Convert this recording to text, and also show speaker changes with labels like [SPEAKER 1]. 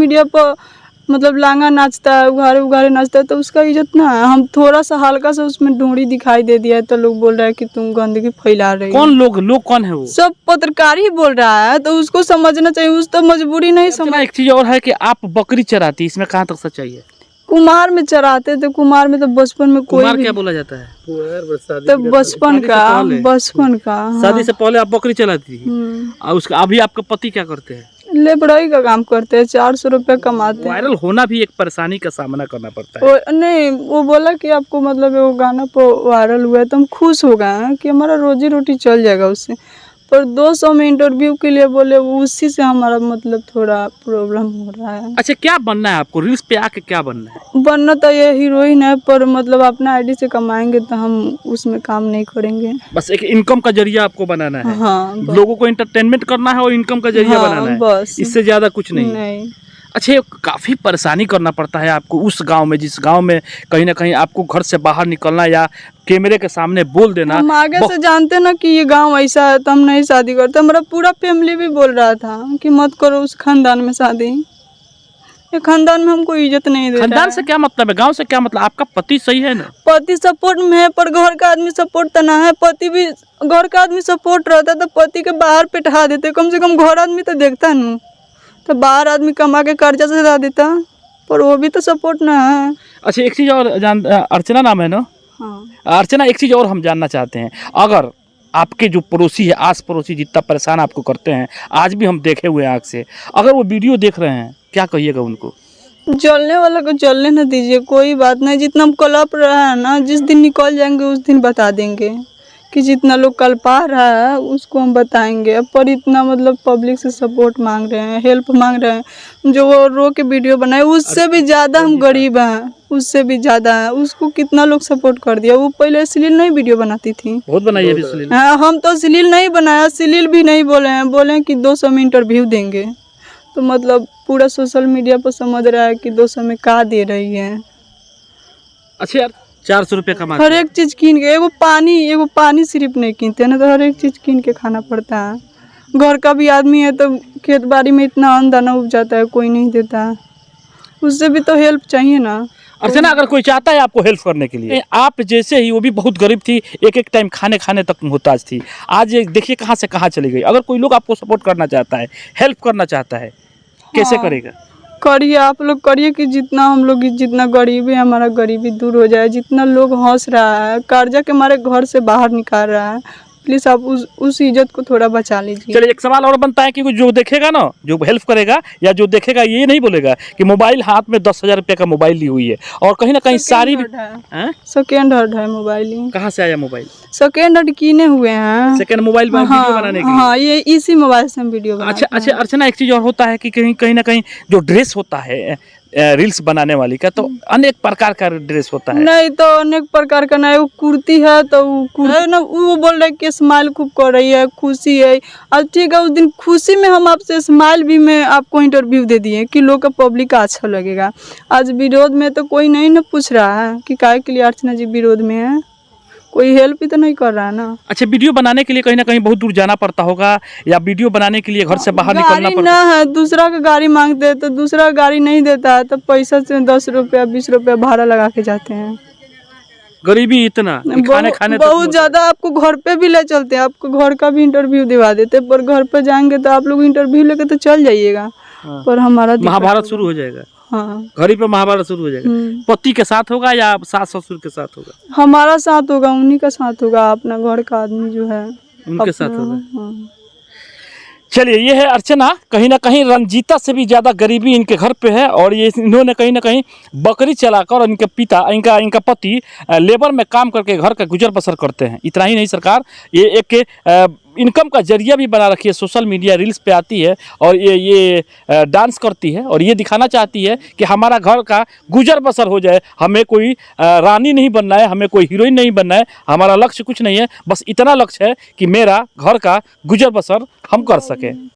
[SPEAKER 1] Media पर मतलब लांगा नाचता है, उघाड़े उघाड़े नाचता है, तो उसका इज्जत ना है। हम थोड़ा सा हल्का सा उसमें डोरी दिखाई दे दिया है तो लोग बोल रहा है कि तुम गंदगी फैला रही हो।
[SPEAKER 2] कौन लोग कौन है वो?
[SPEAKER 1] सब पत्रकार ही बोल रहा है, तो उसको समझना चाहिए। उस तो मजबूरी नहीं समझ।
[SPEAKER 2] एक चीज और है कि आप बकरी चराती, इसमें कहाँ तक सच्चाई है?
[SPEAKER 1] कुमार में चराते थे। कुमार में तो बचपन में कोई
[SPEAKER 2] कुमार
[SPEAKER 1] भी
[SPEAKER 2] क्या बोला जाता है?
[SPEAKER 1] तो बचपन का
[SPEAKER 2] शादी से पहले आप बकरी चलाती थी और उसका अभी आपका पति क्या करते हैं?
[SPEAKER 1] लेबराई का काम करते हैं, 400 रुपये कमाते हैं।
[SPEAKER 2] वायरल होना भी एक परेशानी का सामना करना पड़ता है।
[SPEAKER 1] नहीं, वो बोला कि आपको मतलब वो गाना पर वायरल हुआ है तो हम खुश हो गए हैं कि हमारा रोजी रोटी चल जाएगा उससे। पर 200 में इंटरव्यू के लिए बोले, उसी से हमारा मतलब थोड़ा प्रॉब्लम हो रहा है।
[SPEAKER 2] अच्छा, क्या बनना है आपको? रील्स पे आके क्या बनना है?
[SPEAKER 1] बनना तो ये हीरोइन है, पर मतलब अपना आईडी से कमाएंगे तो हम उसमें काम नहीं करेंगे।
[SPEAKER 2] बस एक इनकम का जरिया आपको बनाना है।
[SPEAKER 1] हाँ,
[SPEAKER 2] लोगों को एंटरटेनमेंट करना है और इनकम का जरिया बनाना है,
[SPEAKER 1] बस
[SPEAKER 2] इससे ज्यादा कुछ नहीं। अच्छा, काफी परेशानी करना पड़ता है आपको उस गांव में, जिस गांव में कहीं ना कहीं आपको घर से बाहर निकलना या कैमरे के सामने बोल देना।
[SPEAKER 1] हम आगे से जानते ना कि ये गांव ऐसा है तो हम नहीं शादी करते। हमारा पूरा फैमिली भी बोल रहा था कि मत करो उस खानदान में शादी, ये खानदान में हमको इज्जत नहीं देता।
[SPEAKER 2] खानदान से क्या मतलब है? गांव से क्या मतलब? आपका पति सही है ना?
[SPEAKER 1] पति सपोर्ट में है, पर घर का आदमी सपोर्ट तो ना है। पति भी घर का आदमी सपोर्ट रहता तो पति के बाहर पिटा देते, कम से कम घर आदमी तो देखता न, तो बाहर आदमी कमा के कर्जा से ला देता, पर वो भी तो सपोर्ट ना है।
[SPEAKER 2] अच्छा, एक चीज़ और अर्चना नाम है ना? हाँ। अर्चना, एक चीज़ और हम जानना चाहते हैं। अगर आपके जो पड़ोसी है, आस पड़ोसी जितना परेशान आपको करते हैं, आज भी हम देखे हुए आँख से, अगर वो वीडियो देख रहे हैं, क्या कहिएगा उनको?
[SPEAKER 1] जलने वाला को जलने न दीजिए, कोई बात नहीं। जितना हम कलप रहा है ना, जिस दिन निकल जाएंगे उस दिन बता देंगे कि जितना लोग कल्पा रहा है उसको हम बताएंगे। पर इतना मतलब पब्लिक से सपोर्ट मांग रहे हैं, हेल्प मांग रहे हैं। जो वो रो के वीडियो बनाए उससे भी ज़्यादा हम गरीब हैं, उससे भी ज़्यादा है। उसको कितना लोग सपोर्ट कर दिया। वो पहले अश्लील नहीं वीडियो बनाती थी,
[SPEAKER 2] बहुत बनाई है अश्लील।
[SPEAKER 1] हाँ, हम तो अश्लील नहीं बनाया, अश्लील भी नहीं बोले हैं। बोले कि 200 में इंटरव्यू देंगे, तो मतलब पूरा सोशल मीडिया पर समझ रहा है कि 200 में का दे रही है।
[SPEAKER 2] अच्छा यार, 400 रुपये कमा
[SPEAKER 1] हर एक चीज़ कीन के, एगो पानी सिर्फ नहीं कीनते ना, तो हर एक चीज़ कीन के खाना पड़ता है। घर का भी आदमी है तो खेत बाड़ी में इतना अन्न दाना उग जाता है, कोई नहीं देता है, उससे भी तो हेल्प चाहिए ना।
[SPEAKER 2] अर्चना, अगर कोई चाहता है आपको हेल्प करने के लिए, आप जैसे ही, वो भी बहुत गरीब थी, एक टाइम खाने तक मुहताज थी, आज देखिए कहाँ से कहाँ चली गई। अगर कोई लोग आपको सपोर्ट करना चाहता है, हेल्प करना चाहता है, कैसे करेगा?
[SPEAKER 1] करिए, आप लोग करिए कि जितना हम लोग, जितना गरीबी है हमारा गरीबी दूर हो जाए। जितना लोग हंस रहा है, कर्जा के मारे घर से बाहर निकाल रहा है, प्लीज़ आप उस इज्जत को थोड़ा बचा लीजिए।
[SPEAKER 2] चलिए, एक सवाल और बनता है कि जो देखेगा ना, जो हेल्प करेगा या जो देखेगा, ये नहीं बोलेगा कि मोबाइल हाथ में 10,000 रुपये का मोबाइल ली हुई है और कहीं ना कहीं सारी
[SPEAKER 1] सेकेंड हैंड है मोबाइल।
[SPEAKER 2] कहाँ से आया मोबाइल?
[SPEAKER 1] सेकेंड हैंड कीने हुए हैं,
[SPEAKER 2] सेकेंड मोबाइल में वीडियो बनाने के लिए।
[SPEAKER 1] हाँ, ये इसी मोबाइल से हम वीडियो बनाते हैं।
[SPEAKER 2] अच्छा अर्चना, एक चीज़ और होता है कि कहीं ना कहीं जो ड्रेस होता है रील्स बनाने वाली का, तो अनेक प्रकार का ड्रेस होता है।
[SPEAKER 1] नहीं, तो अनेक प्रकार का नहीं, वो कुर्ती है तो है ना, वो बोल रहे कि स्माइल खूब कर रही है, खुशी है। और ठीक है, उस दिन खुशी में हम आपसे स्माइल भी में आपको इंटरव्यू दे दिए कि लोग का पब्लिक का अच्छा लगेगा। आज विरोध में तो कोई नहीं ना पूछ रहा है कि काहे के लिए अर्चना जी विरोध में है, कोई हेल्प ही तो नहीं कर रहा है ना।
[SPEAKER 2] अच्छा, वीडियो बनाने के लिए कहीं ना कहीं बहुत दूर जाना पड़ता होगा, या वीडियो बनाने के लिए घर से बाहर निकलना पड़ता
[SPEAKER 1] है? दूसरा का गाड़ी मांगते हैं तो दूसरा गाड़ी नहीं देता है, तो पैसा से 10 रुपया 20 रुपया भाड़ा लगा के जाते हैं।
[SPEAKER 2] गरीबी इतना, खाने
[SPEAKER 1] बहुत ज्यादा। आपको घर पे भी ले चलते हैं, आपको घर का भी इंटरव्यू दिवा देते, पर घर पे जाएंगे तो आप लोग इंटरव्यू लेके तो चल जाइएगा।
[SPEAKER 2] हाँ।
[SPEAKER 1] पर हमारा
[SPEAKER 2] महाभारत शुरू हो जाएगा।
[SPEAKER 1] हाँ,
[SPEAKER 2] घर पे महाभारत शुरू हो जाएगा। पति के साथ होगा या सास ससुर के साथ होगा?
[SPEAKER 1] हमारा साथ होगा, उन्हीं का साथ होगा, अपना घर का आदमी जो है
[SPEAKER 2] उनके साथ होगा।
[SPEAKER 1] हाँ।
[SPEAKER 2] चलिए, ये है अर्चना। कहीं ना कहीं रंजीता से भी ज़्यादा गरीबी इनके घर पे है, और ये इन्होंने कहीं ना कहीं बकरी चलाकर, इनके पिता, इनका पति लेबर में काम करके घर का गुजर बसर करते हैं। इतना ही नहीं सरकार, ये एक इनकम का जरिया भी बना रखी है। सोशल मीडिया रील्स पे आती है और ये डांस करती है और ये दिखाना चाहती है कि हमारा घर का गुजर बसर हो जाए। हमें कोई रानी नहीं बनना है, हमें कोई हीरोइन नहीं बनना है, हमारा लक्ष्य कुछ नहीं है, बस इतना लक्ष्य है कि मेरा घर का गुजर बसर हम कर सकें।